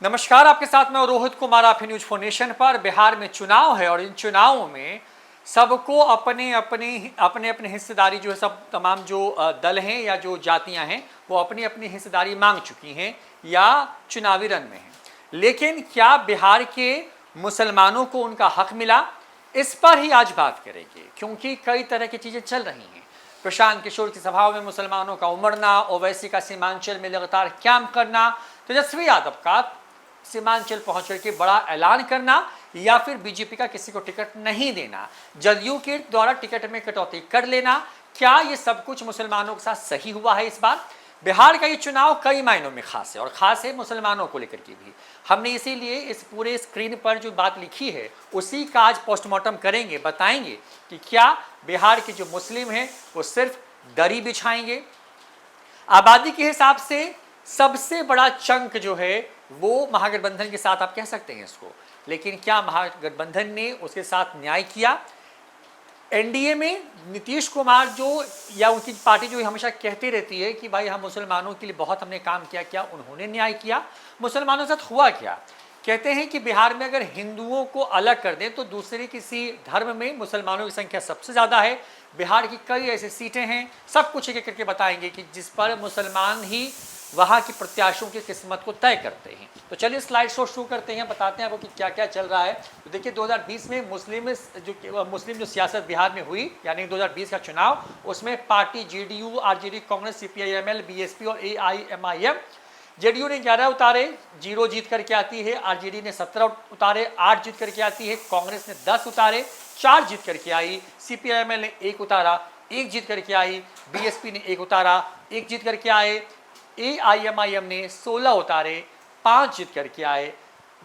नमस्कार, आपके साथ मैं रोहित कुमार। आप न्यूज फॉर नेशन पर। बिहार में चुनाव है और इन चुनावों में सबको अपने अपने हिस्सेदारी जो है, सब तमाम जो दल हैं या जो जातियां हैं वो अपनी अपनी हिस्सेदारी मांग चुकी हैं या चुनावी रण में हैं। लेकिन क्या बिहार के मुसलमानों को उनका हक मिला? इस पर ही आज बात करेंगे, क्योंकि कई तरह की चीज़ें चल रही हैं। प्रशांत किशोर की सभाओं में मुसलमानों का उमड़ना, ओवैसी का सीमांचल में लगातार कैंप करना, तेजस्वी यादव का सीमांचल पहुंच करके बड़ा ऐलान करना, या फिर बीजेपी का किसी को टिकट नहीं देना, जदयू के द्वारा टिकट में कटौती कर लेना, क्या ये सब कुछ मुसलमानों के साथ सही हुआ है? इस बार बिहार का ये चुनाव कई मायनों में खास है, और खास है मुसलमानों को लेकर के भी। हमने इसीलिए इस पूरे स्क्रीन पर जो बात लिखी है उसी का आज पोस्टमार्टम करेंगे, बताएंगे कि क्या बिहार के जो मुस्लिम हैं वो सिर्फ दरी बिछाएंगे। आबादी के हिसाब से सबसे बड़ा चंक जो है वो महागठबंधन के साथ आप कह सकते हैं इसको, लेकिन क्या महागठबंधन ने उसके साथ न्याय किया? एनडीए में नीतीश कुमार जो या उनकी पार्टी जो हमेशा कहती रहती है कि भाई हम मुसलमानों के लिए बहुत हमने काम किया, क्या उन्होंने न्याय किया? मुसलमानों के साथ हुआ क्या? कहते हैं कि बिहार में अगर हिंदुओं को अलग कर दें तो दूसरे किसी धर्म में मुसलमानों की संख्या सबसे ज़्यादा है। बिहार की कई ऐसी सीटें हैं, सब कुछ एक एक करके बताएंगे कि जिस पर मुसलमान ही वहाँ की प्रत्याशियों की किस्मत को तय करते हैं। तो चलिए स्लाइड शो शुरू करते हैं, बताते हैं आपको कि क्या क्या चल रहा है। तो देखिए 2020 में मुस्लिम जो सियासत बिहार में हुई, यानी 2020 का चुनाव, उसमें party JDU, RJD, Congress, CPIML, BSP और एआईएमआईएम। जेडीयू ने 11 उतारे, 0 जीत करके आती है। आरजेडी ने 17 उतारे, 8 जीत करके आती है। कांग्रेस ने 10 उतारे, 4 जीत करके आई। सीपीआईएमएल ने 1 उतारा, 1 जीत करके आई। बीएसपी ने 1 उतारा, 1 जीत करके आए। एआईएमआईएम ने 16 उतारे, 5 जीत करके आए।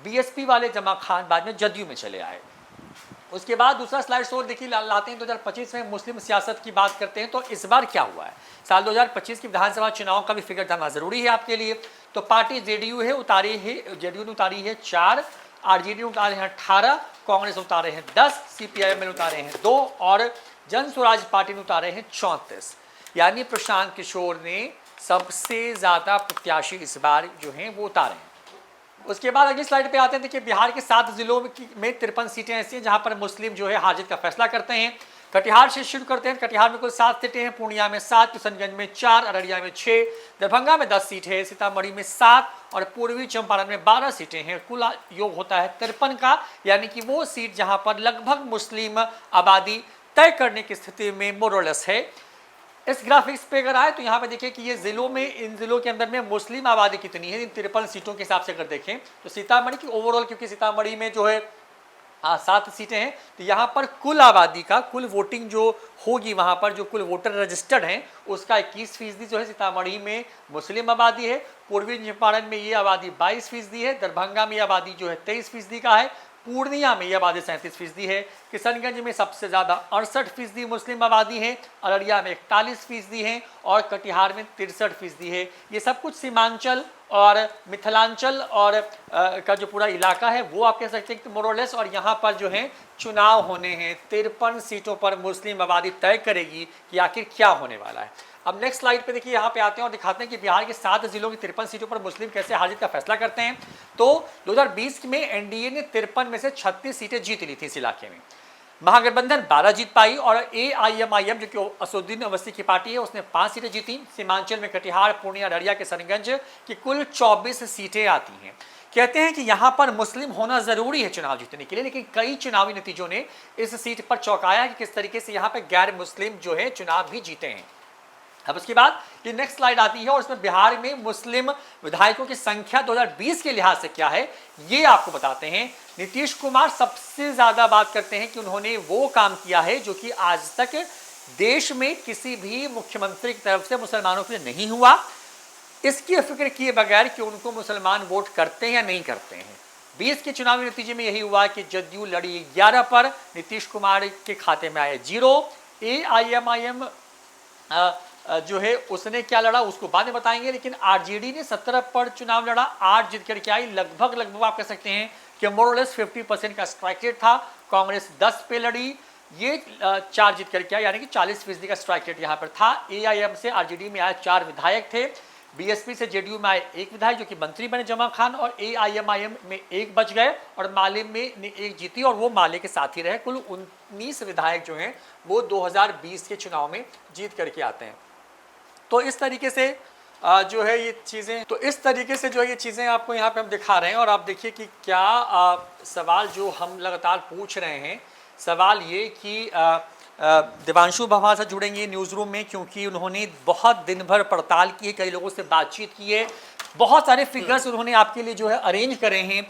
बीएसपी वाले जमा खान बाद में जदयू में चले आए। उसके बाद दूसरा स्लाइड शो देखिए लाते हैं 2025 में मुस्लिम सियासत की बात करते हैं। तो इस बार क्या हुआ है? साल 2025 की विधानसभा चुनाव का भी फिगर जानना जरूरी है आपके लिए। तो पार्टी जेडीयू है, जेडीयू ने उतारी है 4, आरजेडी ने उतारे हैं 18, कांग्रेस उतारे हैं 10, सीपीआईएम ने उतारे हैं 2 और जन स्वराज पार्टी ने उतारे हैं 34। यानी प्रशांत किशोर ने सबसे ज़्यादा प्रत्याशी इस बार जो हैं वो उतारे हैं। उसके बाद अगली स्लाइड पे आते हैं। देखिए बिहार के 7 जिलों में 53 सीटें ऐसी हैं जहां पर मुस्लिम जो है हार जीत का फैसला करते हैं। कटिहार से शुरू करते हैं। कटिहार में कुल 7 सीटें हैं, पूर्णिया में 7, किशनगंज में 4, अररिया में 6, दरभंगा में 10 सीट है, सीतामढ़ी में 7 और पूर्वी चंपारण में 12 सीटें हैं। कुल योग होता है 53 का, यानी कि वो सीट जहां पर लगभग मुस्लिम आबादी तय करने की स्थिति में मोरलेस है। इस ग्राफिक्स पे अगर आए तो यहाँ पे देखिए कि ये जिलों में, इन जिलों के अंदर में मुस्लिम आबादी कितनी है इन 53 सीटों के हिसाब से अगर देखें तो सीतामढ़ी की ओवरऑल, क्योंकि सीतामढ़ी में जो है 7 सीटें हैं, तो यहाँ पर कुल आबादी का कुल वोटिंग जो होगी, वहाँ पर जो कुल वोटर रजिस्टर्ड हैं उसका 21% जो है सीतामढ़ी में मुस्लिम आबादी है। पूर्वी चंपारण में ये आबादी 22% है। दरभंगा में आबादी जो है 23% का है। पूर्णिया में यह आबादी 37% है। किशनगंज में सबसे ज़्यादा 68% मुस्लिम आबादी है। अररिया में 41% है और कटिहार में 63% है। ये सब कुछ सीमांचल और मिथिलांचल और का जो पूरा इलाका है वो आप कह सकते हैं कि मोरलेस। और यहाँ पर जो है चुनाव होने हैं, 53 सीटों पर मुस्लिम आबादी तय करेगी कि आखिर क्या होने वाला है। अब नेक्स्ट स्लाइड पे देखिए, यहाँ पे आते हैं और दिखाते हैं कि बिहार के 7 जिलों की 53 सीटों पर मुस्लिम कैसे हार जीत का फैसला करते हैं। तो 2020 में एनडीए ने 53 में से 36 सीटें जीत ली थी इस इलाके में। महागठबंधन 12 जीत पाई और एआईएमआईएम जो कि असदुद्दीन अवैसी की पार्टी है उसने 5 सीटें जीती। सीमांचल में कटिहार, पूर्णिया, अररिया, किशनगंज की कुल 24 सीटें आती हैं। कहते हैं कि यहाँ पर मुस्लिम होना जरूरी है चुनाव जीतने के लिए, लेकिन कई चुनावी नतीजों ने इस सीट पर चौंकाया कि किस तरीके से यहाँ पर गैर मुस्लिम जो है चुनाव भी जीते हैं। अब उसके बाद ये नेक्स्ट स्लाइड आती है और उसमें बिहार में मुस्लिम विधायकों की संख्या 2020 के लिहाज से क्या है ये आपको बताते हैं। नीतीश कुमार सबसे ज्यादा बात करते हैं कि उन्होंने वो काम किया है जो कि आज तक देश में किसी भी मुख्यमंत्री की तरफ से मुसलमानों के लिए नहीं हुआ। इसकी फिक्र किए बगैर कि उनको मुसलमान वोट करते हैं या नहीं करते हैं। 20 के चुनावी नतीजे में यही हुआ कि जदयू लड़ी 11 पर, नीतीश कुमार के खाते में आए 0। एआईएमआईएम जो है उसने क्या लड़ा उसको बाद में बताएंगे, लेकिन आरजेडी ने 17 पर चुनाव लड़ा, 8 जीत करके आई। लगभग आप कह सकते हैं कि मोरलेस 50% का स्ट्राइक रेट था। कांग्रेस 10 पे लड़ी, ये 4 जीत करके आई, यानी कि 40% का स्ट्राइक रेट यहाँ पर था। एआईएम से आरजेडी में आए 4 विधायक थे। बीएसपी से जेडीयू में आए एक विधायक जो कि मंत्री बने जमा खान, और एआईएमआईएम में एक बच गए और माले में एक जीती और वो माले के साथ ही रहे। कुल 19 विधायक जो हैं वो 2020 के चुनाव में जीत करके आते हैं। तो इस तरीके से जो है ये चीज़ें आपको यहाँ पे हम दिखा रहे हैं। और आप देखिए कि क्या सवाल जो हम लगातार पूछ रहे हैं, सवाल ये कि देवांशु हमारे साथ जुड़ेंगे न्यूज़ रूम में, क्योंकि उन्होंने बहुत दिन भर पड़ताल की है, कई लोगों से बातचीत की है, बहुत सारे फिगर्स उन्होंने आपके लिए जो है अरेंज करे हैं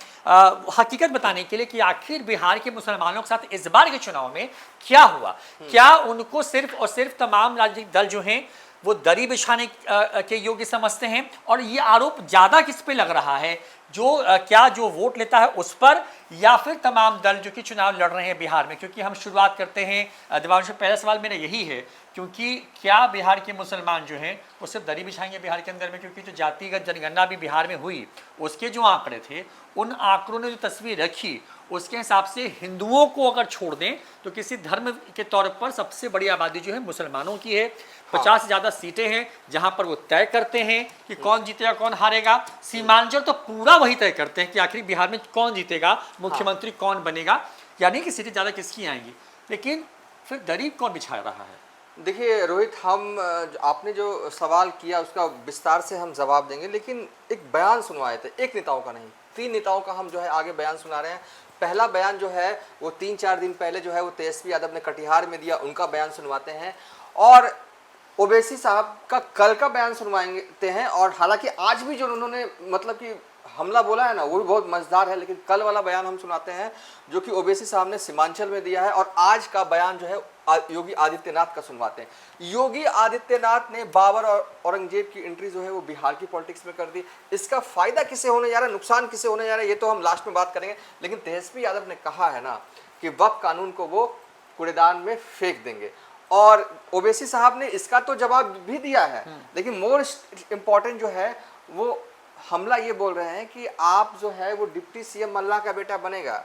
हकीकत बताने के लिए कि आखिर बिहार के मुसलमानों के साथ इस बार के चुनाव में क्या हुआ। क्या उनको सिर्फ और सिर्फ तमाम राजनीतिक दल जो हैं वो दरी बिछाने के योग्य समझते हैं, और ये आरोप ज़्यादा किस पे लग रहा है, क्या जो वोट लेता है उस पर, या फिर तमाम दल जो कि चुनाव लड़ रहे हैं बिहार में। क्योंकि हम शुरुआत करते हैं दिवांशु, पहला सवाल मेरा यही है, क्योंकि क्या बिहार के मुसलमान जो हैं वो सिर्फ दरी बिछाएंगे बिहार के अंदर में, क्योंकि जो जातिगत जनगणना भी बिहार में हुई उसके जो आंकड़े थे, उन आंकड़ों ने जो तस्वीर रखी उसके हिसाब से हिंदुओं को अगर छोड़ दें तो किसी धर्म के तौर पर सबसे बड़ी आबादी जो है मुसलमानों की है। 50 से ज़्यादा सीटें हैं जहां पर वो तय करते हैं कि कौन जीतेगा कौन हारेगा। सीमांचल तो पूरा वही तय करते हैं कि आखिर बिहार में कौन जीतेगा, मुख्यमंत्री कौन बनेगा, यानी कि सीटें ज़्यादा किसकी आएंगी। लेकिन फिर दरी कौन बिछा रहा है? देखिए रोहित, आपने जो सवाल किया उसका विस्तार से हम जवाब देंगे, लेकिन एक बयान सुनवाए थे, एक नेताओं का नहीं, 3 नेताओं का हम जो है आगे बयान सुना रहे हैं। पहला बयान जो है वो 3-4 दिन पहले जो है वो तेजस्वी यादव ने कटिहार में दिया, उनका बयान सुनवाते हैं, और ओवैसी साहब का कल का बयान सुनवाते हैं। और हालांकि आज भी जो उन्होंने मतलब कि हमला बोला है ना, वो भी बहुत मजेदार है, लेकिन कल वाला बयान हम सुनाते हैं जो कि ओवैसी साहब ने सीमांचल में दिया है, और आज का बयान जो है योगी आदित्यनाथ का सुनवाते हैं। योगी आदित्यनाथ ने बाबर और औरंगजेब की एंट्री जो है वो बिहार की पॉलिटिक्स में कर दी। इसका फायदा किसे होने जा रहा है, नुकसान किसे होने जा रहा है, ये तो हम लास्ट में बात करेंगे। लेकिन तेजस्वी यादव ने कहा है ना कि वक्फ कानून को वो कूड़ेदान में फेंक देंगे, और ओवैसी साहब ने इसका तो जवाब भी दिया है। लेकिन मोस्ट इम्पॉर्टेंट जो है वो हमला ये बोल रहे हैं कि आप जो है वो डिप्टी सीएम मल्ला का बेटा बनेगा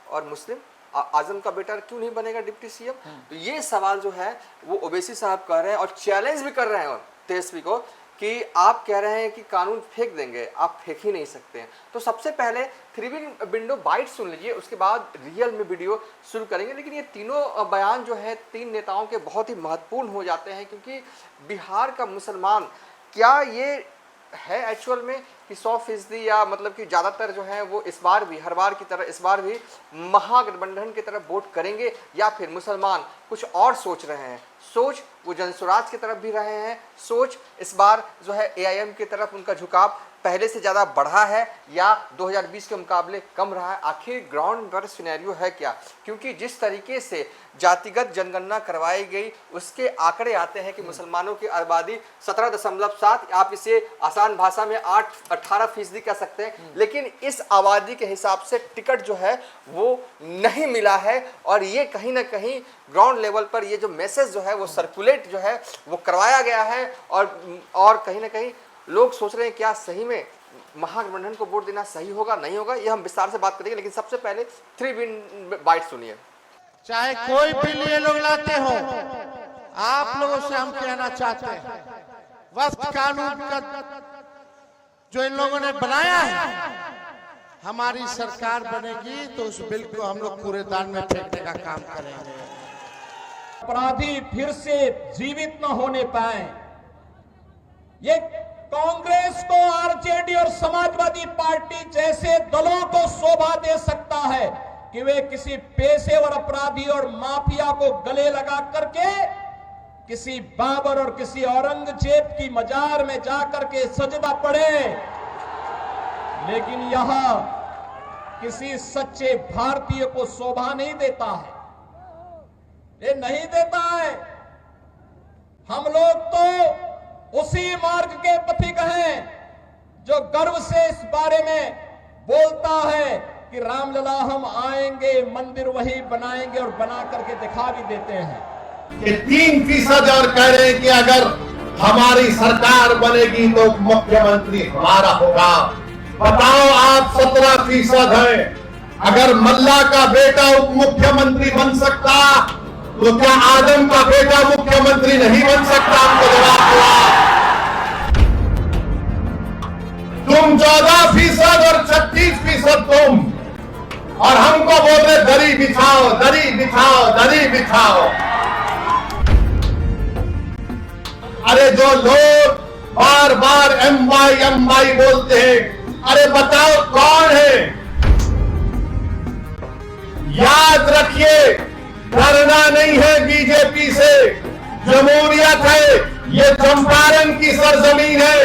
और मुस्लिम आजम का बेटा क्यों नहीं बनेगा डिप्टी सीएम। तो ये सवाल जो है वो ओवैसी साहब कर रहे हैं, और चैलेंज भी कर रहे हैं तेजस्वी को कि आप कह रहे हैं कि कानून फेंक देंगे, आप फेंक ही नहीं सकते हैं। तो सबसे पहले 3 विंडो बाइट सुन लीजिए, उसके बाद रियल में वीडियो शुरू करेंगे। लेकिन ये तीनों बयान जो है 3 नेताओं के बहुत ही महत्वपूर्ण हो जाते हैं, क्योंकि बिहार का मुसलमान क्या ये है एक्चुअल में कि 100% या मतलब कि ज़्यादातर जो है वो इस बार भी हर बार की तरह इस बार भी महागठबंधन की तरफ वोट करेंगे, या फिर मुसलमान कुछ और सोच रहे हैं। सोच वो जनसुराज की तरफ भी रहे हैं, सोच इस बार जो है एआईएम की तरफ उनका झुकाव पहले से ज़्यादा बढ़ा है या 2020 के मुकाबले कम रहा है। आखिर ग्राउंड पर सिनेरियो है क्या, क्योंकि जिस तरीके से जातिगत जनगणना करवाई गई उसके आंकड़े आते हैं कि मुसलमानों की आबादी 17.7, आप इसे आसान भाषा में 18% कह सकते हैं। लेकिन इस आबादी के हिसाब से टिकट जो है वो नहीं मिला है, और ये कहीं ना कहीं ग्राउंड लेवल पर ये जो मैसेज जो है वो सर्कुलेट जो है वो करवाया गया है, और कहीं ना कहीं लोग सोच रहे हैं क्या सही में महागठबंधन को वोट देना सही होगा नहीं होगा, ये हम विस्तार से बात करेंगे। लेकिन सबसे पहले 3 विंडो बाइट सुनिए। चाहे कोई बिल ये लोग लाते हो, आप लोगों से हम कहना चाहते हैं, वक्फ कानून का जो इन लोगों ने बनाया है, हमारी सरकार बनेगी तो उस बिल को हम लोग कूड़ेदान में फेंकने का काम करेंगे। अपराधी फिर से जीवित न होने पाए, ये कांग्रेस को, आरजेडी और समाजवादी पार्टी जैसे दलों को शोभा दे सकता है कि वे किसी पेशेवर अपराधी और माफिया को गले लगा करके किसी बाबर और किसी औरंगजेब की मजार में जाकर के सजदा पड़े। लेकिन यह किसी सच्चे भारतीय को शोभा नहीं देता है, ये नहीं देता है। हम लोग तो उसी मार्ग के पथिक हैं जो गर्व से इस बारे में बोलता है कि रामलला हम आएंगे, मंदिर वही बनाएंगे, और बना करके दिखा भी देते हैं कि 3% और कह रहे हैं कि अगर हमारी सरकार बनेगी तो मुख्यमंत्री हमारा होगा। बताओ आप 17% हैं, अगर मल्ला का बेटा उप मुख्यमंत्री बन सकता तो क्या आदम का बेटा मुख्यमंत्री नहीं बन सकता? हमको जवाब दो। तुम 14% और 36% तुम, और हमको बोल रहे दरी बिछाओ, दरी बिछाओ, दरी बिछाओ। अरे जो लोग बार बार MY बोलते हैं, अरे बताओ कौन है? याद रखिए, डरना नहीं है बीजेपी से। जमहूरियत है, ये चंपारण की सरजमीन है।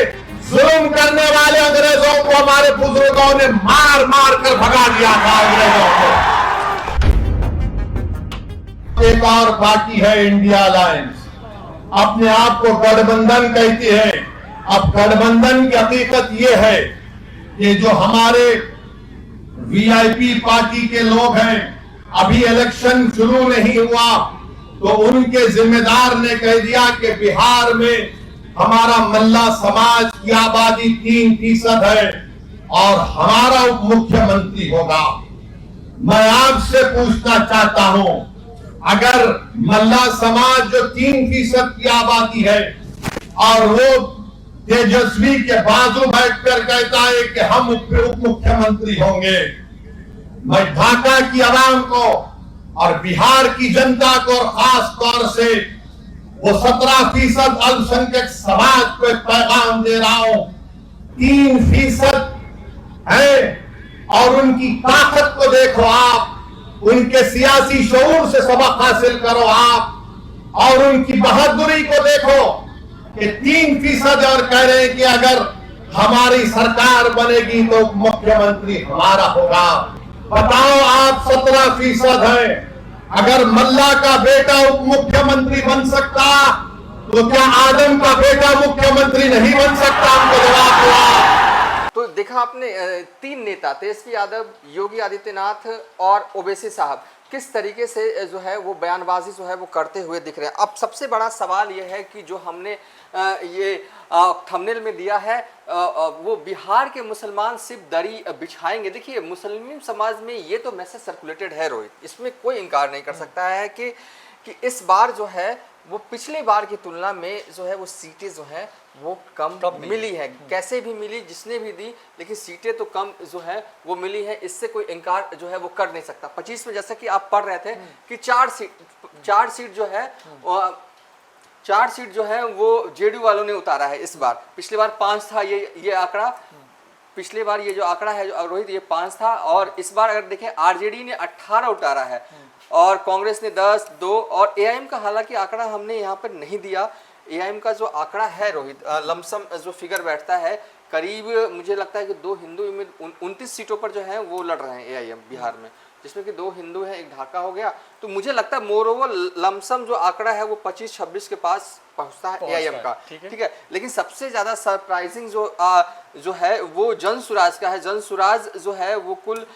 जुल्म करने वाले अंग्रेजों को हमारे बुजुर्गों ने मार मार कर भगा दिया था अंग्रेजों को। एक और बाकी है इंडिया अलायंस, अपने आप को गठबंधन कहती है। अब गठबंधन की हकीकत यह है कि जो हमारे VIP पार्टी के लोग हैं, अभी इलेक्शन शुरू नहीं हुआ तो उनके जिम्मेदार ने कह दिया कि बिहार में हमारा मल्ला समाज की आबादी 3% है और हमारा उप मुख्यमंत्री होगा। मैं आपसे पूछना चाहता हूं, अगर मल्ला समाज जो 3% की आबादी है और वो तेजस्वी के बाजू बैठकर कहता है कि हम उप मुख्यमंत्री होंगे, मैं ढाका की आवाम को और बिहार की जनता को और खास तौर से वो 17% अल्पसंख्यक समाज को एक पैगाम दे रहा हूं। 3% है और उनकी ताकत को देखो आप, उनके सियासी शऊर से सबक हासिल करो आप, और उनकी बहादुरी को देखो कि 3% और कह रहे हैं कि अगर हमारी सरकार बनेगी तो मुख्यमंत्री हमारा होगा। बताओ आप 17% हैं, अगर मल्ला का बेटा उप मुख्यमंत्री बन सकता तो क्या आदम का बेटा मुख्यमंत्री नहीं बन सकता? हमको जवाब हुआ। तो देखा आपने 3 नेता, तेजस्वी यादव, योगी आदित्यनाथ और ओवैसी साहब, किस तरीके से जो है वो बयानबाजी जो है वो करते हुए दिख रहे हैं। अब सबसे बड़ा सवाल ये है कि जो हमने ये थंबनेल में दिया है, वो बिहार के मुसलमान सिर्फ दरी बिछाएंगे। देखिए, मुस्लिम समाज में ये तो मैसेज सर्कुलेटेड है रोहित, इसमें कोई इनकार नहीं कर सकता है कि इस बार जो है वो पिछले बार की तुलना में जो है वो सीटें जो है वो कम मिली है। कैसे भी मिली, जिसने भी दी, लेकिन सीटें तो कम जो है वो मिली है, इससे कोई इनकार जो है वो कर नहीं सकता। 25 में जैसा कि आप पढ़ रहे थे कि 4 सीट जो है 4 सीट जो है वो JDU वालों ने उतारा है इस बार। पिछली बार 5 था ये आंकड़ा, पिछले बार ये जो आंकड़ा है जो रोहित, ये 5 था, और इस बार अगर देखें RJD ने 18 उतारा है और कांग्रेस ने 10, 2 और AIM का हालांकि आंकड़ा हमने यहाँ पर नहीं दिया। AIM का जो आंकड़ा है रोहित, लमसम जो फिगर बैठता है, करीब मुझे लगता है कि 2 हिंदू 29 सीटों पर जो है वो लड़ रहे हैं AIM बिहार में, जिसमें कि 2 हिंदू हैं, एक ढाका हो गया। तो मुझे लगता है मोर ओवर लमसम जो आंकड़ा है वो 25-26 के पास पहुंचता है AIM का, ठीक है। लेकिन सबसे ज्यादा सरप्राइजिंग जो है वो जन सुराज का है। जन सुराज जो है वो कुल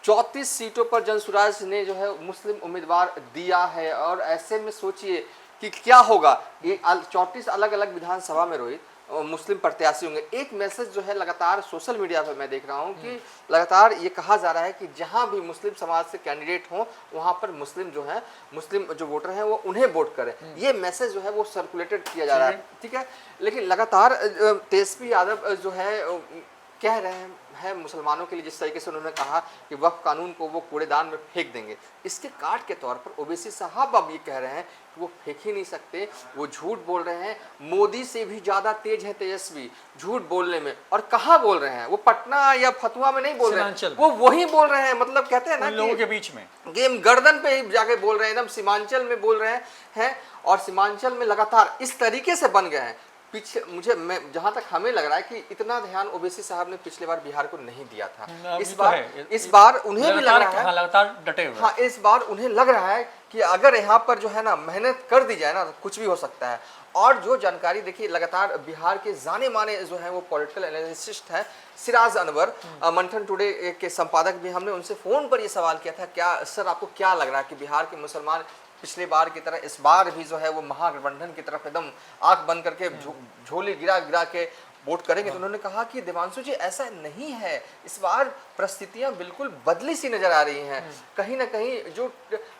34 सीटों पर जन सुराज ने जो है मुस्लिम उम्मीदवार दिया है। और ऐसे में सोचिए कि क्या होगा, ये 34 अलग अलग विधानसभा में रोहित मुस्लिम प्रत्याशी होंगे। एक मैसेज जो है लगातार सोशल मीडिया पर मैं देख रहा हूं कि लगातार ये कहा जा रहा है कि जहां भी मुस्लिम समाज से कैंडिडेट हो वहां पर मुस्लिम जो है, मुस्लिम जो वोटर हैं वो उन्हें वोट करें। ये मैसेज जो है वो सर्कुलेटेड किया जा रहा है, ठीक है। लेकिन लगातार तेजस्वी यादव जो है कह रहे हैं मुसलमानों के लिए, जिस तरीके से उन्होंने कहा कि वक्फ कानून को वो कूड़ेदान में फेंक देंगे, इसके काट के तौर पर ओवैसी साहब अब ये कह रहे हैं कि वो फेंक ही नहीं सकते, वो झूठ बोल रहे हैं। मोदी से भी ज्यादा तेज है तेजस्वी झूठ बोलने में। और कहाँ बोल रहे हैं वो? पटना या फतुआ में नहीं बोल रहे हैं, वो वही बोल रहे हैं। मतलब कहते हैं ना लोगों के बीच में गेम गर्दन पे ही जाके बोल रहे हैं, एकदम सीमांचल में बोल रहे हैं। और सीमांचल में लगातार इस तरीके से बन गए हैं। पीछे मैं जहां तक हमें लग रहा है कि इतना ध्यान ओवैसी साहब ने पिछले बार बिहार को नहीं दिया था। इस बार उन्हें भी लग रहा है, लगातार डटे हुए। हाँ, इस बार उन्हें लग रहा है कि अगर यहाँ पर जो है ना मेहनत कर दी जाए ना तो कुछ भी हो सकता है। और जो जानकारी देखिए, लगातार बिहार के जाने माने जो है वो पॉलिटिकल एनालिसिस्ट हैं सिराज अनवर, मंथन टुडे के संपादक भी, हमने उनसे फोन पर ये सवाल किया था, क्या सर आपको क्या लग रहा है कि बिहार के मुसलमान पिछले बार की तरह इस बार भी जो है वो महागठबंधन की तरफ एकदम आंख बंद करके झोली गिरा के वोट करेंगे? तो उन्होंने कहा कि देवांशु जी ऐसा नहीं है, इस बार परिस्थितियां बिल्कुल बदली सी नजर आ रही हैं। कहीं ना कहीं जो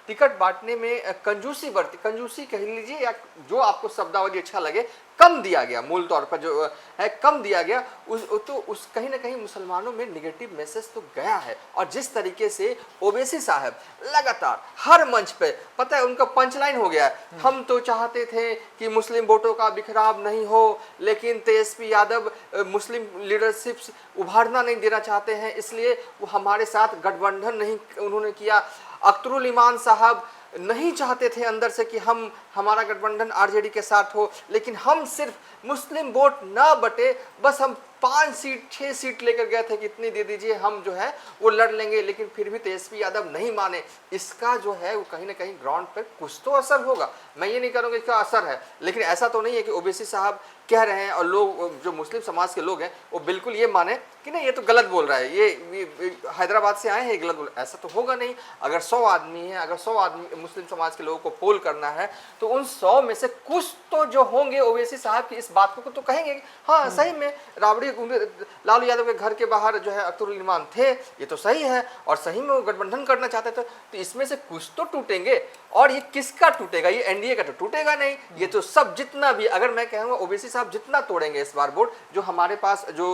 टिकट बांटने में कंजूसी कह लीजिए या जो आपको शब्दावली अच्छा लगे, कम दिया गया, मूल तौर पर जो है कम दिया गया, उस कहीं ना कहीं मुसलमानों में निगेटिव मैसेज तो गया है। और जिस तरीके से ओवैसी साहब लगातार हर मंच पे, पता है उनका पंचलाइन हो गया है, हम तो चाहते थे कि मुस्लिम वोटों का बिखराव नहीं हो, लेकिन तेजस्वी यादव मुस्लिम लीडरशिप उभारना नहीं देना चाहते हैं, इसलिए वो हमारे साथ गठबंधन नहीं उन्होंने किया। अख्तरुल ईमान साहब नहीं चाहते थे अंदर से कि हमारा गठबंधन आरजेडी के साथ हो, लेकिन हम सिर्फ मुस्लिम वोट ना बटे, बस हम 5 सीट 6 सीट लेकर गए थे कि इतनी दे दीजिए, हम जो है वो लड़ लेंगे, लेकिन फिर भी तेजस्वी यादव नहीं माने। इसका जो है वो कहीं ना कहीं ग्राउंड पर कुछ तो असर होगा। मैं ये नहीं करूँगा इसका असर है, लेकिन ऐसा तो नहीं है कि ओवैसी साहब कह रहे हैं और लोग जो मुस्लिम समाज के लोग हैं वो बिल्कुल ये माने कि नहीं ये तो गलत बोल रहा है, ये हैदराबाद से आए हैं, ये गलत बोल, ऐसा तो होगा नहीं। अगर 100 आदमी है, अगर 100 आदमी मुस्लिम समाज के लोगों को पोल करना है, तो उन 100 में से कुछ तो जो होंगे ओवैसी साहब की इस बात को तो कहेंगे कि हाँ सही में राबड़ी लालू यादव के घर के बाहर जो है अख्तरुल ईमान थे, ये तो सही है, और सही में वो गठबंधन करना चाहते थे, तो इसमें से कुछ तो टूटेंगे। और ये किसका टूटेगा? ये एनडीए का तो टूटेगा नहीं, ये तो सब जितना भी, अगर मैं कहूँगा ओवैसी साहब जितना तोड़ेंगे इस बार वोट, जो हमारे पास जो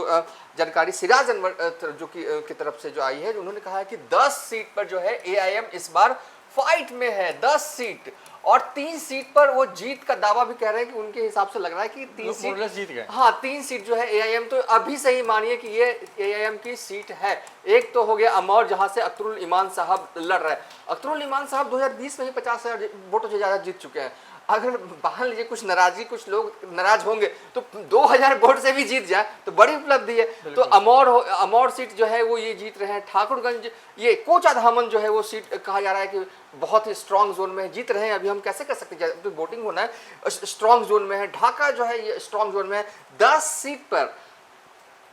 जानकारी सिराज अनवर जो की तरफ से जो आई है, उन्होंने कहा है कि 10 सीट पर जो है एआईएम इस बार फाइट में है, 10 सीट, और 3 सीट पर वो जीत का दावा भी कह रहे हैं कि उनके हिसाब से लग रहा है कि 3 सीट जीत गए। हाँ 3 सीट जो है एआईएम, तो अभी से ही मानिए कि ये एआईएम की सीट है। एक तो हो गया अमौर, जहां से अख्तरुल ईमान साहब लड़ रहे हैं। अख्तरुल ईमान साहब 2020 में ही 50,000 वोटों से ज्यादा जीत चुके हैं। अगर मान लीजिए कुछ नाराजगी, कुछ लोग नाराज होंगे, तो 2000 वोट से भी जीत जाए तो बड़ी उपलब्धि है। तो अमौर सीट जो है वो ये जीत रहे हैं। ठाकुरगंज, ये कोचा धामन जो है वो सीट कहा जा रहा है कि बहुत ही स्ट्रॉन्ग जोन में जीत रहे हैं। अभी हम कैसे कर सकते हैं, तो वोटिंग होना है, स्ट्रॉन्ग जोन में है। ढाका जो है ये स्ट्रॉन्ग जोन में है। 10 सीट पर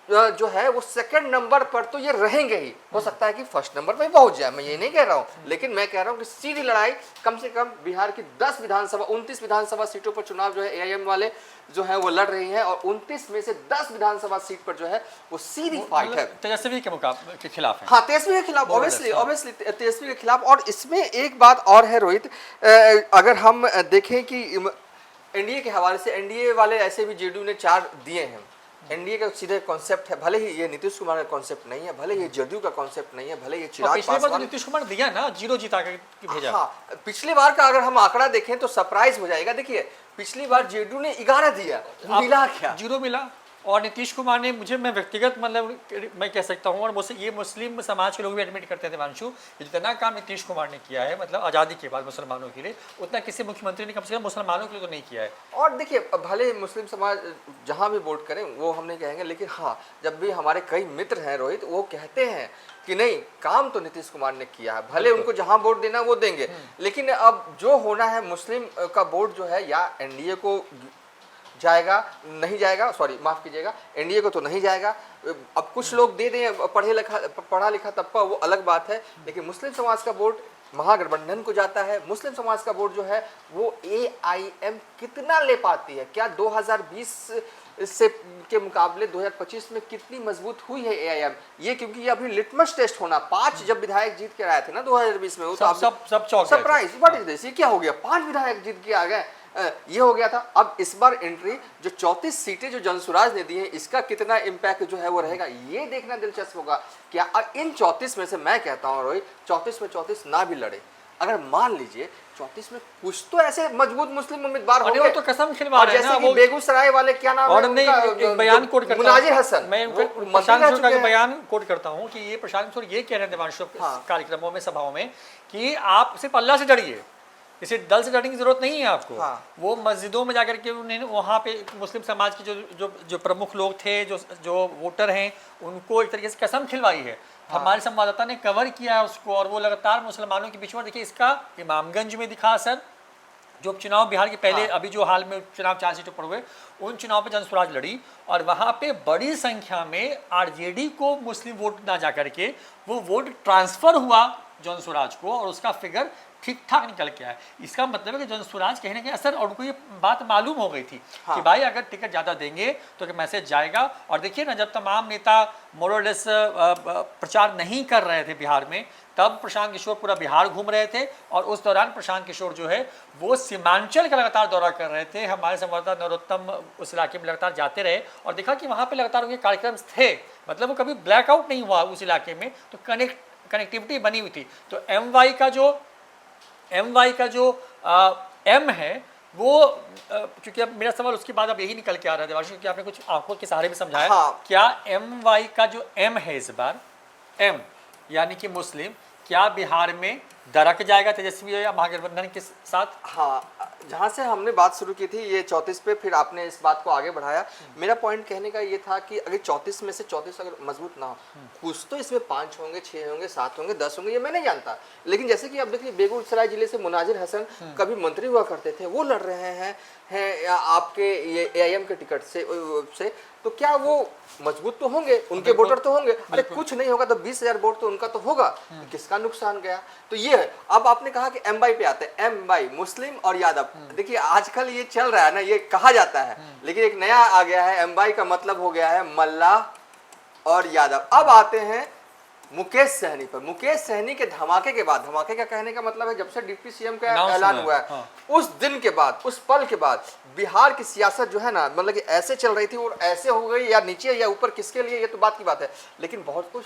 जो है वो सेकंड नंबर पर तो ये रहेंगे ही, हो सकता है कि फर्स्ट नंबर पर पहुंच जाए, मैं ये नहीं कह रहा हूं, लेकिन मैं कह रहा हूं कि सीधी लड़ाई कम से कम बिहार की 29 विधानसभा सीटों पर चुनाव जो है एआईएम वाले जो है वो लड़ रही हैं, और 29 में से 10 विधानसभा सीट पर जो है वो सीधी फाइट है। तेजस्वी के खिलाफ है। हाँ तेजस्वी के खिलाफ, ऑब्वियसली तेजस्वी के खिलाफ। और इसमें एक बात और है रोहित, अगर हम देखें कि एनडीए के हवाले से, एनडीए वाले ऐसे भी जेडीयू ने 4 दिए हैं। एनडीए का सीधे कॉन्सेप्ट है, भले ही ये नीतीश कुमार का कॉन्सेप्ट नहीं है, भले ही जेडीयू का कॉन्सेप्ट नहीं है, भले ये चिराग पासवान, नीतीश कुमार दिया ना, 0 जिता के भेजा। हाँ पिछली बार का अगर हम आंकड़ा देखें तो सरप्राइज हो जाएगा। देखिए पिछली बार जेडीयू ने 11 दिया, मिला क्या? 0 मिला। और नीतीश कुमार ने मैं व्यक्तिगत मतलब मैं कह सकता हूँ, और मुझसे ये मुस्लिम समाज के लोग भी एडमिट करते थे वांशु, जितना काम नीतीश कुमार ने किया है मतलब आज़ादी के बाद मुसलमानों के लिए, उतना किसी मुख्यमंत्री ने कम से कम मुसलमानों के लिए तो नहीं किया है। और देखिए भले मुस्लिम समाज जहाँ भी वोट करें वो हम नहीं कहेंगे, लेकिन हाँ जब भी हमारे कई मित्र हैं रोहित, वो कहते हैं कि नहीं काम तो नीतीश कुमार ने किया है, भले उनको जहाँ वोट देना वो देंगे, लेकिन अब जो होना है मुस्लिम का वोट जो है या एनडीए को जाएगा, नहीं जाएगा, सॉरी माफ कीजिएगा, एनडीए को तो नहीं जाएगा। अब कुछ लोग दे दें पढ़ा लिखा तबका, वो अलग बात है, लेकिन मुस्लिम समाज का वोट महागठबंधन को जाता है। मुस्लिम समाज का वोट जो है वो एआईएम कितना ले पाती है? क्या 2020 से के मुकाबले 2025 में कितनी मजबूत हुई है एआईएम? ये क्योंकि ये अभी लिटमस टेस्ट होना, 5 जब विधायक जीत के आए थे ना 2020 में, वो सब चौक सरप्राइज, व्हाट इज दिस, ये क्या हो गया? 5 विधायक जीत के आ गए, ये हो गया था। अब इस बार एंट्री जो 34 सीटें जो जनसुराज ने दी हैं, इसका कितना इम्पैक्ट जो है वो रहेगा, ये देखना दिलचस्प होगा। क्या इन 34 में से मैं कहता हूँ रोहित, 34 में 34 ना भी लड़े, अगर मान लीजिए 34 में कुछ तो ऐसे मजबूत मुस्लिम उम्मीदवार होंगे, तो कसम खिलवा रहे हैं ना, वो बेगूसराय वाले क्या नाम और नहीं, एक बयान कोट करता हूं, मुनाजिर हसन, मैं प्रशांत किशोर का बयान कोट करता हूं कि ये प्रशांत किशोर ये कह रहे हैं देवांशु कार्यक्रमों में, सभाओं में, कि आप सिर्फ अल्लाह से डरिए, इसे दल से डरने की जरूरत नहीं है आपको। वो मस्जिदों में जाकर के उन्हें वहाँ पे मुस्लिम समाज के जो प्रमुख लोग थे, जो वोटर हैं, उनको एक तरीके से कसम खिलवाई है। हमारे संवाददाता ने कवर किया है उसको, और वो लगातार मुसलमानों के बीच में, देखिए इसका इमामगंज में दिखा असर, जो चुनाव बिहार के पहले अभी जो हाल में चुनाव 4 सीटों पर हुए, उन चुनाव पे जनसुराज लड़ी, और वहाँ पे बड़ी संख्या में आरजेडी को मुस्लिम वोट ना जा करके वो वोट ट्रांसफर हुआ जनसुराज को, और उसका फिगर ठीक ठाक निकल के आए। इसका मतलब है कि जनसुराज कहीं ना कहीं असर, और उनको ये बात मालूम हो गई थी हाँ। कि भाई अगर टिकट ज़्यादा देंगे तो कि मैसेज जाएगा। और देखिए ना, जब तमाम नेता मोरलेस प्रचार नहीं कर रहे थे बिहार में, तब प्रशांत किशोर पूरा बिहार घूम रहे थे, और उस दौरान प्रशांत किशोर जो है वो सीमांचल का लगातार दौरा कर रहे थे। हमारे संवाददाता नरोत्तम उस इलाके में लगातार जाते रहे और देखा कि वहाँ पे लगातार उनके कार्यक्रम थे, मतलब वो कभी ब्लैकआउट नहीं हुआ उस इलाके में, तो कनेक्टिविटी बनी हुई थी। तो MY का जो M है वो, क्योंकि अब मेरा सवाल उसके बाद अब यही निकल के आ रहा है देवांशु, क्योंकि आपने कुछ आंखों के सहारे भी समझाया। हाँ। क्या MY का जो M है इस बार, M यानी कि मुस्लिम, क्या बिहार में दरक जाएगा तेजस्वी या महागठबंधन के साथ? हाँ, जहाँ से हमने बात शुरू की थी ये 34 पे, फिर आपने इस बात को आगे बढ़ाया। मेरा पॉइंट कहने का ये था कि अगर 34 में से 34 अगर मजबूत ना हो, कुछ तो इसमें 5 होंगे, 6 होंगे, 7 होंगे, 10 होंगे, ये मैं नहीं जानता। लेकिन जैसे कि अब देखिए बेगूसराय जिले से मुनाजिर हसन कभी मंत्री हुआ करते थे, वो लड़ रहे हैं आपके ये AIM के टिकट से, तो क्या वो मजबूत तो होंगे, उनके वोटर तो होंगे। अरे कुछ नहीं होगा तो 20,000 वोट तो उनका तो होगा, किसका नुकसान गया। तो ये है। अब आपने कहा कि MY पे आते हैं, MY मुस्लिम और यादव। देखिए आजकल ये चल रहा है ना, ये कहा जाता है, लेकिन एक नया आ गया है, MY का मतलब हो गया है मल्ला और यादव। अब आते हैं मुकेश सहनी पर। मुकेश सहनी के धमाके के बाद, धमाके का कहने का मतलब है जब से डिप्टी CM का ऐलान हुआ है, हाँ। उस दिन के बाद, उस पल के बाद बिहार की सियासत जो है ना, मतलब कि ऐसे चल रही थी और ऐसे हो गई, या नीचे या ऊपर किसके लिए, ये तो बात की बात है। लेकिन बहुत कुछ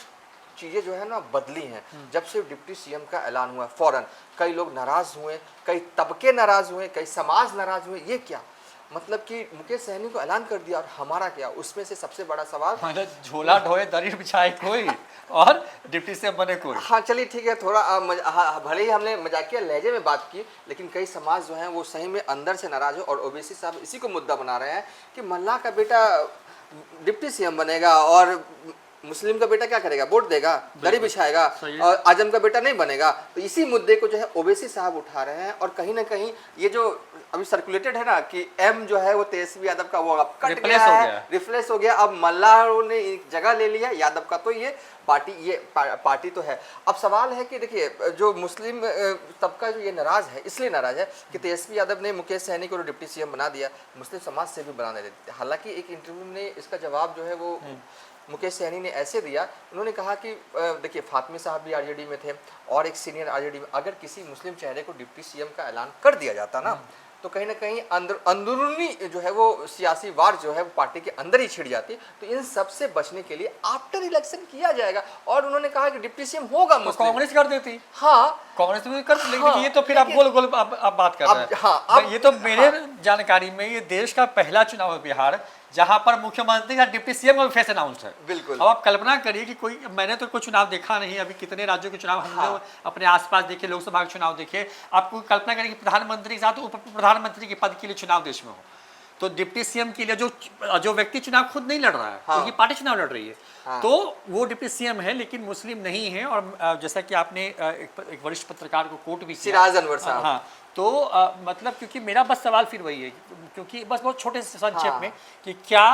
चीज़ें जो है ना बदली हैं जब से डिप्टी CM का ऐलान हुआ। फौरन कई लोग नाराज हुए, कई तबके नाराज हुए, कई समाज नाराज हुए। ये क्या मतलब कि मुकेश सहनी को ऐलान कर दिया और हमारा क्या? उसमें से सबसे बड़ा सवाल, मतलब झोला ढोए दरी बिछाए कोई और डिप्टी CM बने कोई। हाँ चलिए ठीक है, थोड़ा भले ही हमने मजाकिया लहजे में बात की, लेकिन कई समाज जो हैं वो सही में अंदर से नाराज हो। और ओवैसी साहब इसी को मुद्दा बना रहे हैं कि मल्ला का बेटा डिप्टी CM बनेगा और मुस्लिम का बेटा क्या करेगा, वोट देगा, दरी बिछाएगा, और आजम का बेटा नहीं बनेगा। तो इसी मुद्दे को जो है ओवैसी साहब उठा रहे हैं। और कहीं ना कहीं ये जो अभी सर्कुलेटेड है ना कि M जो है वो तेजस्वी यादव का, वो अब कट गया है, रिप्लेस हो गया। अब मल्ला ने जगह ले लिया यादव का, तो ये पार्टी तो है। अब सवाल है कि देखिए जो मुस्लिम तबका जो ये नाराज है, इसलिए नाराज है कि तेजस्वी यादव ने मुकेश सहनी को डिप्टी CM बना दिया, मुस्लिम समाज से भी बनाने देते। हालांकि एक इंटरव्यू में इसका जवाब जो है वो मुकेश सहनी ने ऐसे दिया, उन्होंने कहा कि देखिए फातमी साहब भी RJD में थे और एक सीनियर RJD में, अगर किसी मुस्लिम चेहरे को डिप्टी CM का ऐलान कर दिया जाता ना, तो कहीं ना कहीं अंदरूनी जो है वो सियासी वार जो है वो पार्टी के अंदर ही छिड़ जाती। तो इन सब से बचने के लिए आफ्टर इलेक्शन किया जाएगा। और उन्होंने कहा कि डिप्टी CM होगा मुस्लिम। कांग्रेस कर देती, हाँ कांग्रेस भी कर, लेकिन ये तो फिर आप गोल गोल आप बात कर रहे हैं। हाँ, ये तो मेरे जानकारी में ये देश का पहला चुनाव है बिहार, जहां पर मुख्यमंत्री या डिप्टी CM का फेस अनाउंस है। बिल्कुल। अब आप कल्पना करिए कि कोई, मैंने तो कोई चुनाव देखा नहीं अभी, कितने राज्यों के चुनाव हमने अपने आसपास देखे, लोकसभा के चुनाव देखे। आपको कल्पना करिए कि प्रधानमंत्री के साथ उप प्रधानमंत्री के पद के लिए चुनाव देश में हो, तो डिप्टी CM के लिए जो व्यक्ति चुनाव खुद नहीं लड़ रहा है, उनकी पार्टी चुनाव लड़ रही है, तो वो डिप्टी CM है लेकिन मुस्लिम नहीं है। और जैसा कि आपने एक वरिष्ठ पत्रकार को कोट भी किया, सिराज अनवर साहब, हाँ, तो मतलब क्योंकि मेरा बस सवाल फिर वही है, क्योंकि बस बहुत छोटे से संक्षेप में कि क्या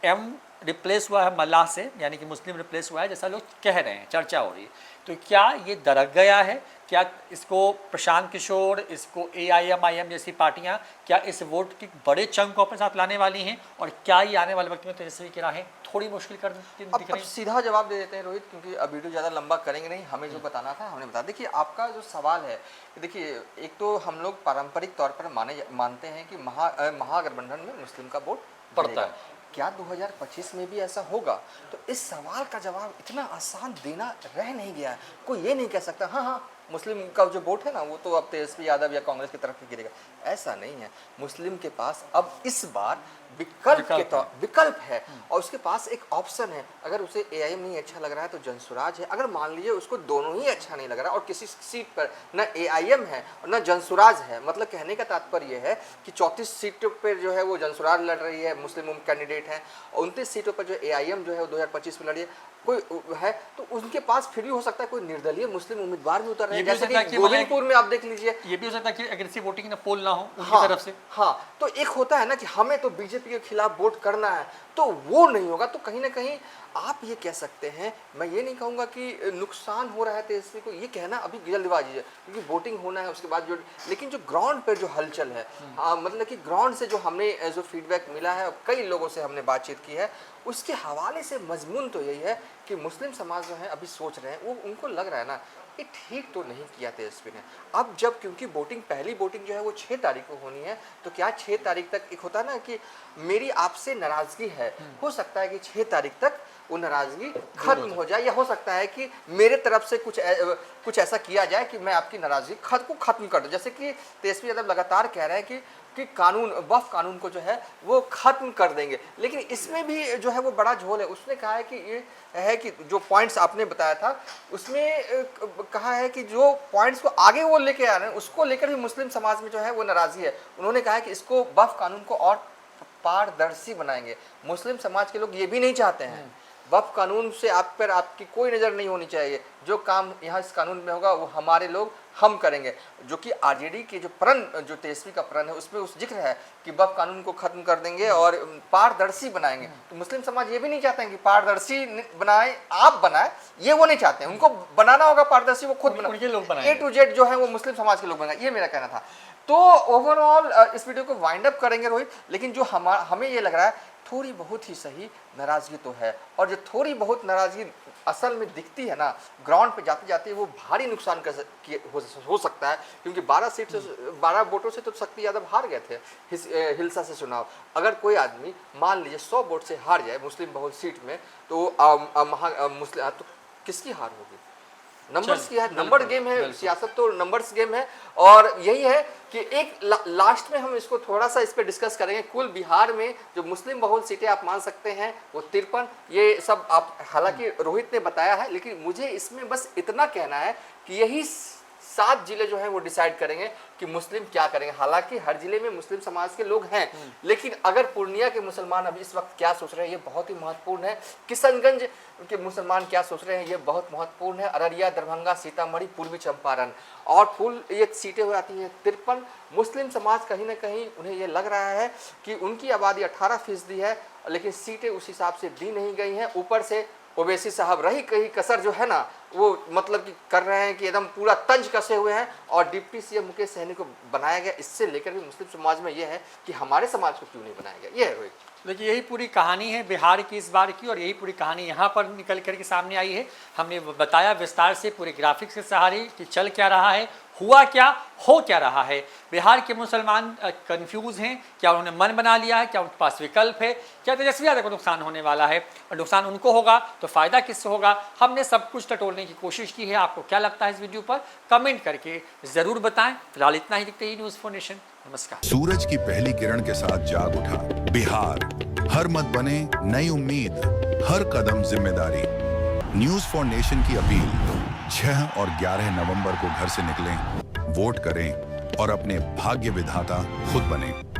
M रिप्लेस हुआ है मल्लाह से, यानी कि मुस्लिम रिप्लेस हुआ है जैसा लोग कह रहे हैं, चर्चा हो रही है, तो क्या ये दरक गया है? क्या इसको प्रशांत किशोर, इसको AIM जैसी पार्टियां क्या इस वोट के बड़े चंक को अपने साथ लाने वाली हैं? और क्या ये आने वाले वक्त में तेजस्वी की राहें थोड़ी मुश्किल कर दिख रही हैं? सीधा जवाब दे देते हैं रोहित, क्योंकि अब वीडियो ज़्यादा लंबा करेंगे नहीं, हमें जो बताना था हमने बता। देखिए आपका जो सवाल है, देखिए एक तो हम लोग पारंपरिक तौर पर मानते हैं कि महागठबंधन में मुस्लिम का वोट पड़ता है। क्या 2025 में भी ऐसा होगा? तो इस सवाल का जवाब इतना आसान देना रह नहीं गया है। कोई ये नहीं कह सकता हाँ मुस्लिम का जो वोट है ना वो तो अब तेजस्वी यादव या कांग्रेस की तरफ ही गिरेगा, ऐसा नहीं है। मुस्लिम के पास अब इस बार विकल्प है और उसके पास एक ऑप्शन है। अगर उसे AIM नहीं अच्छा लग रहा है तो जनसुराज है। अगर मान लीजिए उसको दोनों ही अच्छा नहीं लग रहा और किसी सीट पर न AIM है और न जनसुराज है, मतलब कहने का तात्पर्य है कि 34 सीटों पर जो है वो जनसुराज लड़ रही है, मुस्लिम कैंडिडेट हैं, 29 सीटों पर जो AIM जो है वो 2025 में लड़ी है, कोई है तो उनके पास फिर भी हो सकता है कोई निर्दलीय मुस्लिम उम्मीदवार भी उतर रहे हैं, जैसे कि गोविंदपुर में आप देख लीजिए। ये भी हो सकता है कि एग्रेसिव वोटिंग ना पोल ना हो उनकी तरफ से। हाँ, तो एक होता है ना कि हमें तो बीजेपी के खिलाफ वोट करना है, तो वो नहीं होगा। तो कहीं ना कहीं आप ये कह सकते हैं, मैं ये नहीं कहूँगा कि नुकसान हो रहा है तेजस्वी को, ये कहना अभी जल्दबाजी है क्योंकि वोटिंग होना है उसके बाद जो, लेकिन जो ग्राउंड पर जो हलचल है, मतलब कि ग्राउंड से जो हमने जो फीडबैक मिला है और कई लोगों से हमने बातचीत की है, उसके हवाले से मजमून तो यही है कि मुस्लिम समाज जो है अभी सोच रहे हैं, वो उनको लग रहा है ना ये ठीक तो नहीं किया तेजस्वी ने। अब जब क्योंकि वोटिंग, पहली वोटिंग जो है वो 6 तारीख को होनी है, तो क्या 6 तारीख तक एक होता है ना कि मेरी आपसे नाराज़गी है, हो सकता है कि 6 तारीख तक वो नाराज़गी खत्म हो जाए, या हो सकता है कि मेरे तरफ से कुछ ऐसा किया जाए कि मैं आपकी नाराज़गी को ख़त्म कर दूं। जैसे कि तेजस्वी यादव लगातार कह रहे हैं कि कानून, वक्फ कानून को जो है वो ख़त्म कर देंगे, लेकिन इसमें भी जो है वो बड़ा झोल है। उसने कहा है कि ये है कि जो पॉइंट्स आपने बताया था उसमें कहा है कि जो पॉइंट्स को आगे वो लेके आ रहे हैं उसको लेकर भी मुस्लिम समाज में जो है वो नाराज़गी है। उन्होंने कहा है कि इसको वक्फ कानून को और पारदर्शी बनाएंगे। मुस्लिम समाज के लोग ये भी नहीं चाहते हैं, वक्फ कानून से आप पर आपकी कोई नज़र नहीं होनी चाहिए, जो काम यहाँ इस कानून में होगा वो हमारे लोग हम करेंगे। जो कि आरजेडी के जो प्रण, जो तेजस्वी का प्रण है उसमें उस जिक्र है कि वक्फ कानून को खत्म कर देंगे और पारदर्शी बनाएंगे। तो मुस्लिम समाज ये भी नहीं चाहते हैं कि पारदर्शी बनाए, आप बनाए, ये वो नहीं चाहते हैं, उनको बनाना होगा पारदर्शी, वो खुद बनाए, A to Z जो है वो मुस्लिम समाज के लोग बनाए, ये मेरा कहना था। तो ओवरऑल इस वीडियो को वाइंड अप करेंगे रोहित, लेकिन जो हमें ये लग रहा है थोड़ी बहुत ही सही नाराज़गी तो है, और जो थोड़ी बहुत नाराज़गी असल में दिखती है ना ग्राउंड पे जाते जाते वो भारी नुकसान हो सकता है, क्योंकि 12 वोटों से तो शक्ति यादव हार गए थे हिलसा से चुनाव। अगर कोई आदमी मान लीजिए 100 वोट से हार जाए मुस्लिम बहुल सीट में, तो तो किसकी हार होगी? नंबर्स की है, नंबर गेम है, सियासत तो नंबर्स गेम है। और यही है कि एक लास्ट में हम इसको थोड़ा सा इस पे डिस्कस करेंगे। कुल बिहार में जो मुस्लिम बहुल सीटें आप मान सकते हैं वो 53, ये सब आप हालांकि रोहित ने बताया है, लेकिन मुझे इसमें बस इतना कहना है कि यही 7 जिले जो हैं वो डिसाइड करेंगे कि मुस्लिम क्या करेंगे। हालांकि हर जिले में मुस्लिम समाज के लोग हैं, लेकिन अगर पूर्णिया के मुसलमान अभी इस वक्त क्या सोच रहे हैं ये बहुत ही महत्वपूर्ण है। किशनगंज के मुसलमान क्या सोच रहे हैं ये बहुत महत्वपूर्ण है। अररिया, दरभंगा, सीतामढ़ी, पूर्वी चंपारण और फुल ये सीटें हो जाती हैं 53। मुस्लिम समाज कहीं ना कहीं उन्हें ये लग रहा है कि उनकी आबादी 18% है, लेकिन सीटें उस हिसाब से दी नहीं गई हैं। ऊपर से ओवैसी साहब रही कहीं कसर जो है ना वो मतलब कि कर रहे हैं कि एकदम पूरा तंज कसे हुए हैं, और डिप्टी सीएम मुकेश सहनी को बनाया गया। इससे लेकर भी मुस्लिम समाज में ये है कि हमारे समाज को क्यों नहीं बनाया गया, ये है रोहित। देखिए यही पूरी कहानी है बिहार की इस बार की, और यही पूरी कहानी यहाँ पर निकल करके सामने आई है। हमने बताया विस्तार से पूरे ग्राफिक्स के सहारे कि चल क्या रहा है, हुआ क्या, हो क्या रहा है। बिहार के मुसलमान कंफ्यूज हैं, क्या उन्होंने मन बना लिया है, क्या उनके पास विकल्प है, क्या तेजस्वी यादव को नुकसान होने वाला है, और नुकसान उनको होगा तो फ़ायदा किससे होगा। हमने सब कुछ टटोलने की कोशिश की है। आपको क्या लगता है इस वीडियो पर कमेंट करके ज़रूर बताएं। फिलहाल इतना ही देखते ही न्यूज़ फॉर नेशन। नमस्कार। सूरज की पहली किरण के साथ जाग उठा बिहार, हर मत बने नई उम्मीद, हर कदम जिम्मेदारी। न्यूज़ फॉर नेशन की अपील, 6 और 11 नवंबर को घर से निकलें, वोट करें और अपने भाग्य विधाता खुद बनें।